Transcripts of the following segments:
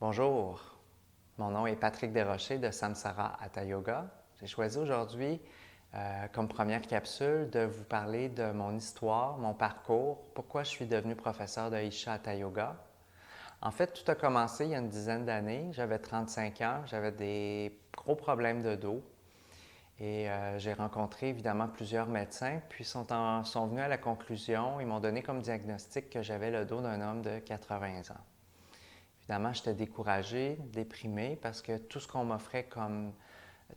Bonjour, mon nom est Patrick Desrochers de Samsara Hatha Yoga. J'ai choisi aujourd'hui, comme première capsule, de vous parler de mon histoire, mon parcours, pourquoi je suis devenu professeur de Isha Hatha Yoga. En fait, tout a commencé il y a une dizaine d'années. J'avais 35 ans, j'avais des gros problèmes de dos et j'ai rencontré évidemment plusieurs médecins, puis sont venus à la conclusion, ils m'ont donné comme diagnostic que j'avais le dos d'un homme de 80 ans. Évidemment, j'étais découragé, déprimé, parce que tout ce qu'on m'offrait comme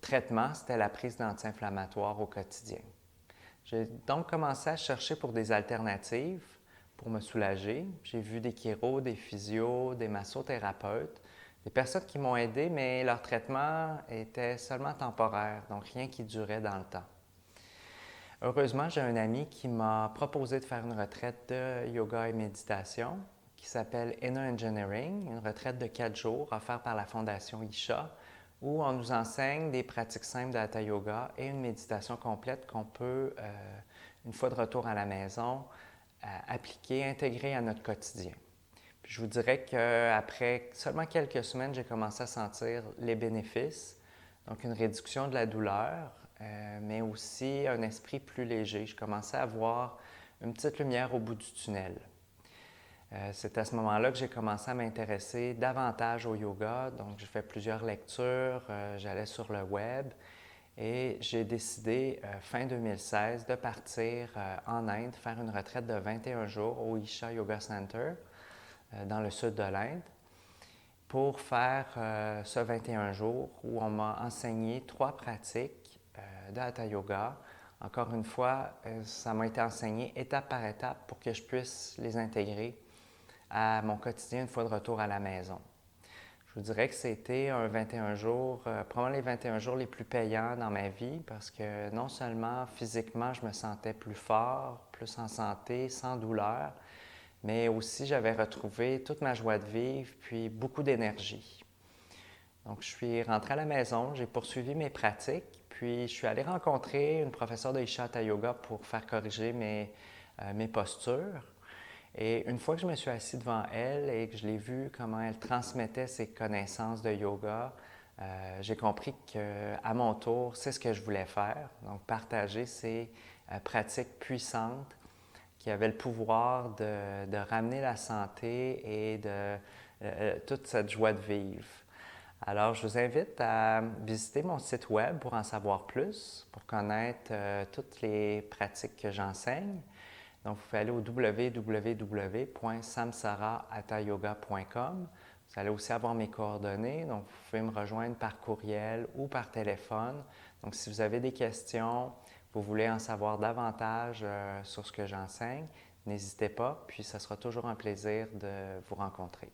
traitement, c'était la prise d'anti-inflammatoires au quotidien. J'ai donc commencé à chercher pour des alternatives pour me soulager. J'ai vu des chiro, des physios, des massothérapeutes, des personnes qui m'ont aidé, mais leur traitement était seulement temporaire, donc rien qui durait dans le temps. Heureusement, j'ai un ami qui m'a proposé de faire une retraite de yoga et méditation qui s'appelle Inner Engineering, une retraite de 4 jours offerte par la Fondation Isha, où on nous enseigne des pratiques simples de Hatha Yoga et une méditation complète qu'on peut, une fois de retour à la maison, appliquer, intégrer à notre quotidien. Puis je vous dirais qu'après seulement quelques semaines, j'ai commencé à sentir les bénéfices, donc une réduction de la douleur, mais aussi un esprit plus léger. Je commençais à voir une petite lumière au bout du tunnel. C'est à ce moment-là que j'ai commencé à m'intéresser davantage au yoga. Donc, j'ai fait plusieurs lectures, j'allais sur le web et j'ai décidé, fin 2016, de partir en Inde, faire une retraite de 21 jours au Isha Yoga Center, dans le sud de l'Inde, pour faire ce 21 jours où on m'a enseigné 3 pratiques de Hatha Yoga. Encore une fois, ça m'a été enseigné étape par étape pour que je puisse les intégrer à mon quotidien une fois de retour à la maison. Je vous dirais que c'était un 21 jours, probablement les 21 jours les plus payants dans ma vie parce que non seulement physiquement je me sentais plus fort, plus en santé, sans douleur, mais aussi j'avais retrouvé toute ma joie de vivre puis beaucoup d'énergie. Donc je suis rentré à la maison, j'ai poursuivi mes pratiques, puis je suis allé rencontrer une professeure de Isha Hatha Yoga pour faire corriger mes postures. Et une fois que je me suis assis devant elle et que je l'ai vu comment elle transmettait ses connaissances de yoga, j'ai compris qu'à mon tour, c'est ce que je voulais faire. Donc, partager ces pratiques puissantes qui avaient le pouvoir de ramener la santé et toute cette joie de vivre. Alors, je vous invite à visiter mon site web pour en savoir plus, pour connaître toutes les pratiques que j'enseigne. Donc, vous pouvez aller au www.samsarahathayoga.com. Vous allez aussi avoir mes coordonnées, donc vous pouvez me rejoindre par courriel ou par téléphone. Donc, si vous avez des questions, vous voulez en savoir davantage sur ce que j'enseigne, n'hésitez pas, puis ce sera toujours un plaisir de vous rencontrer.